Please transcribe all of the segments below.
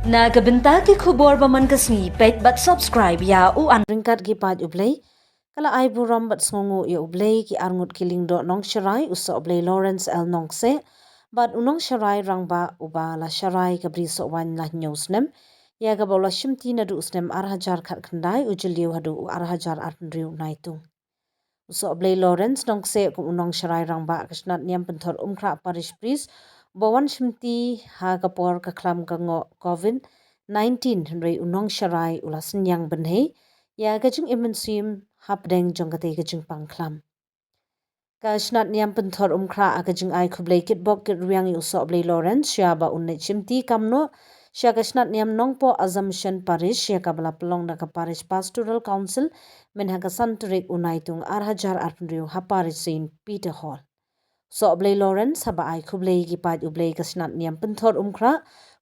Nagabenta ki khubor baman kasni pet but subscribe ya u an ringkat gi paj ublay kala ai buram bat sngongu ya ublay ki arngut kiling do nong sharai usa ublay Lawrence L nongse bat unong sharai rangba uba la sharai kabri so wan la nyosnem ya ga bola shimti na du usnem arhajar khat khandai ujiliu hadu u arhajar arnriu naitung usa ublay Lawrence nongse ku unong sharai rangba kasnat niam penthor umkra parish priest Bawan shimti ha kapor kaklam kango COVID-19 rei unong sharai ulasan yang benhei ya gajung imensim hapdeng jongkate gajung pangklam. Kashnat niam penthor umkra agajung ai kublai kitbok kit riang uso oblai Lawrence sya ba unai shimti kamno sya kashnat niam nongpo assumption parish sya kabala pelong na parish pastoral council menhaga santurik unaitung arhajar arpendriu haparish Saint Peter Hall. So oblay Lawrence haba ai kublay gi paj ublay kasnat niam penthor umkra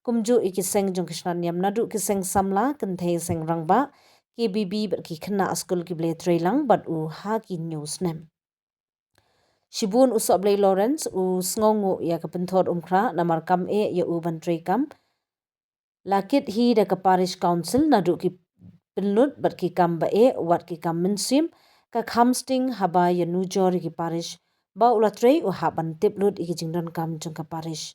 kumju ikiseng jong kasnat niam nadu kiseng samla kenthe seng rangba KBB bat ki khna askul ki blay trailang bat u ha ki news nem Shibun uso oblay Lawrence u sngongu ya ka penthor umkra namar kam e ya u ban kam lakit hi da ka parish council nadu ki penlut bat ki kam ba e wat ki kam mensim ka khamsting haba ya nujor ki parish ba ulatrei u haban tiplut iki jingdon kam jongka parish.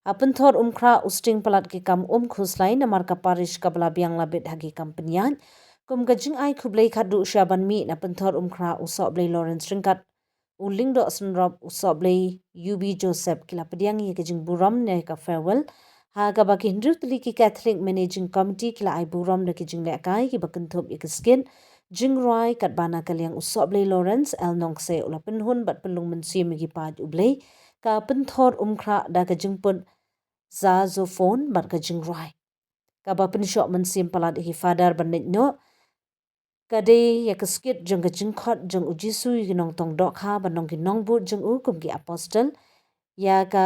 Apen thor umkra usting palat ki kam khuslai namar ka parish kabla biang labit hagi kam penyan kum gajing ai kublai khadu syaban mi na penthor umkra usoblai Lawrence ringkat uling do senrop usoblai UB Joseph kila pediang ye gajing buram ne ka farewell ha ka baki Hindu ki Catholic Managing Committee kila ai buram de ki jing lekai ki bakenthop ikiskin Jingrai kat bana kaliang usoblay Lawrence L nongse ula penhun bat pelung mensim gi paj ublay ka penthor umkra da ka jingpun za zofon bat ka jingrai ka ba pensyok mensim palat hi fadar banit no kade ya keskit jeng ka jingkhot jeng ujisu gi nong tong dok ha banong gi nong but jeng u kum gi apostle ya ka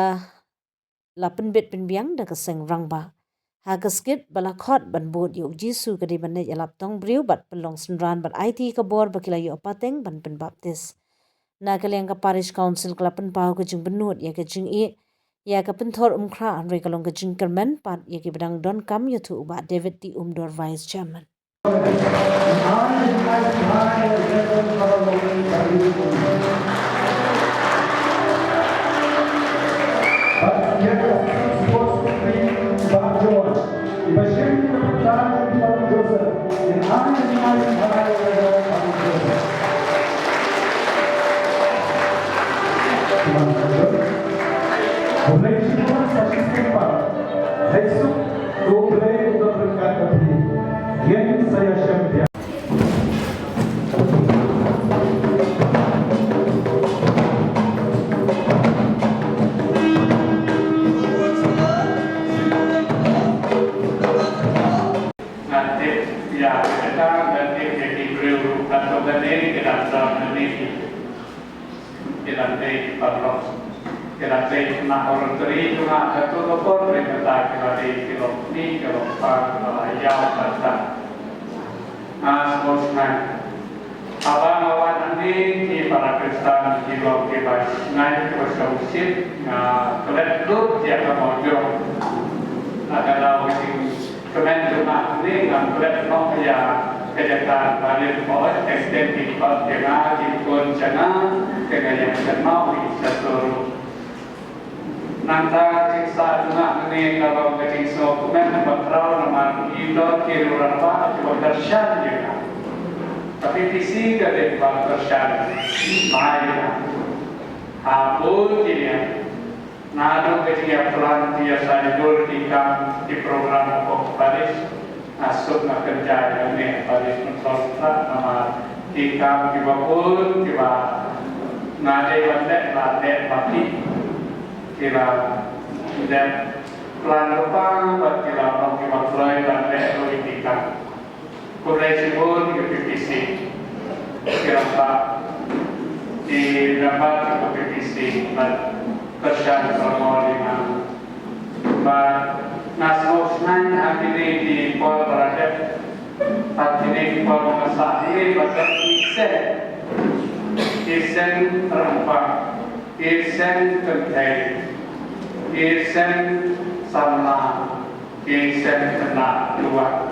lapen bit penbiang da ka seng rangba Hagaskit balakot ban bot yuk jisu kadi banit yalap tong briu bat pelong senran bat IT kabor bakila yuk pateng ban pen baptis. Na kaliang ka parish council kelapen pau ke jing benut ya ke jing i ya ke penthor umkra anre kalong ke jing kermen pat ya ke bedang don kam ya tu uba David T. Umdor vice chairman. Kira-kira nak orang teri cuma satu lekor mereka kira-kira kilo ni kilo empat ayam basah. Semua abang awan nanti di para Kristen kilo kebas naik ke solusi kelet grup dia kemauan adalah mungkin kemen cuma ni dengan kelet nok ya kejataan balik bawah extend di bawah jangan jikun jangan dengan yang kenal di seluruh nanta ciksa juga ini kalau kecikso kemen bakrau nama indo kiri rapa coba tersyan juga tapi visi dari bang tersyan main apun dia nado kecik pelan dia sajul di program pokok Paris asuk nak kerja ini Paris mensolta nama tikam tiba pun tiba nade bandek lade mati kira dan plan depan buat kira orang kira mulai dan politika kulai sibuk di PPC kira pak di dapat ke PPC dan kerja bersama dengan pak Nasrosman akhirnya di Pol Rakyat akhirnya di Pol Masak ini bahkan isen rempah isen kentai isen sama Sen kena dua.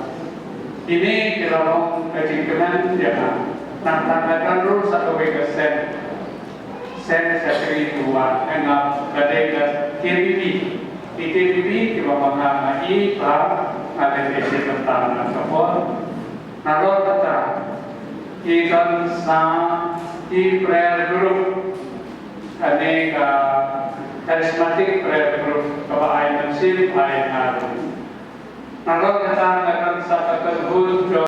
Ini kalau kejingkenan jangan tanggapan dulu satu wega sen setri dua enggak gadega KBB di KBB kita mengamai pra ada isi tentang kapal nalor kata ikan sa di prayer group aneka charismatic prayer group kabayan sil ay naroon. Nalor kata akan sa kakalhud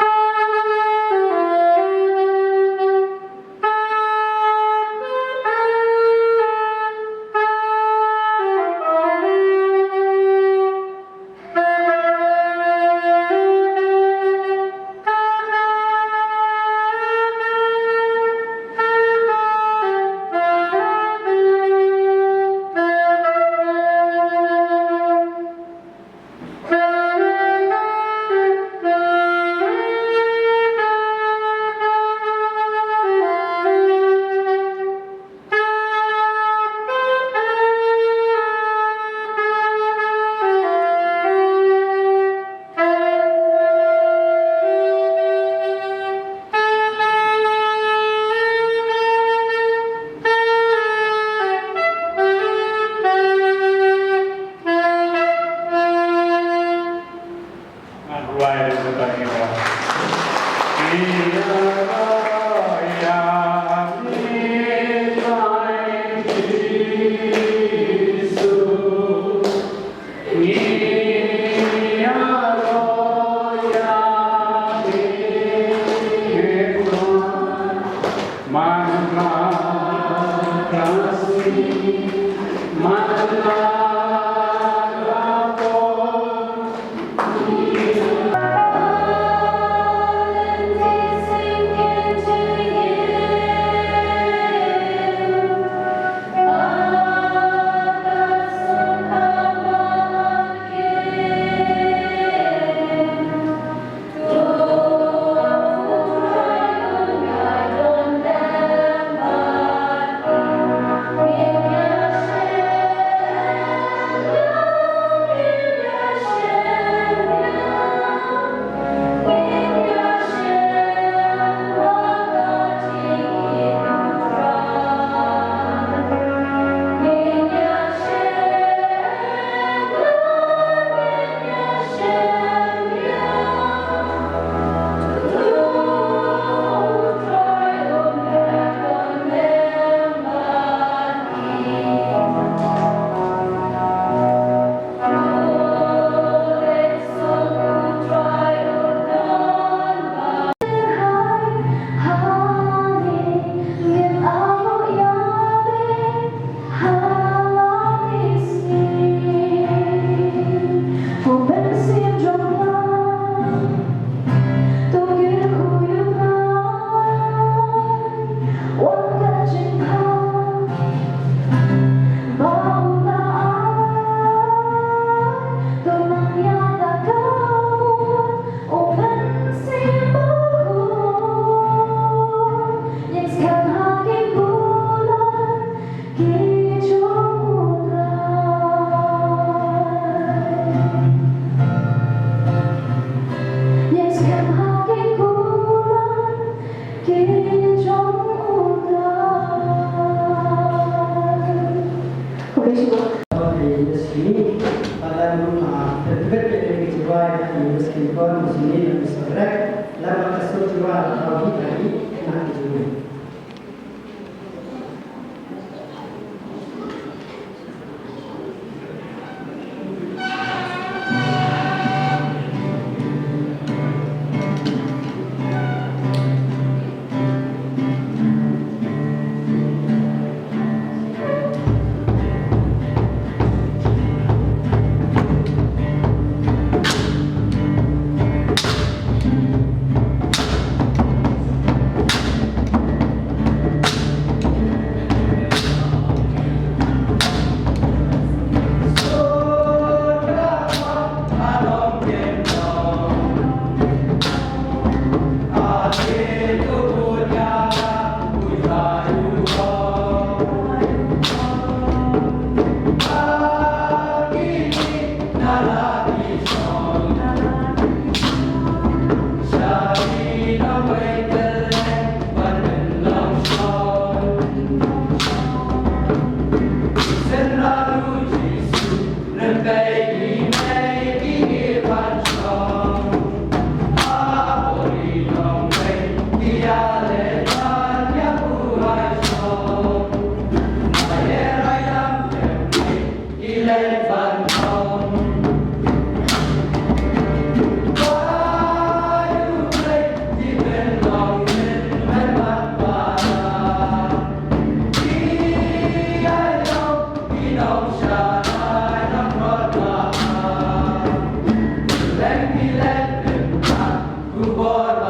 Kubor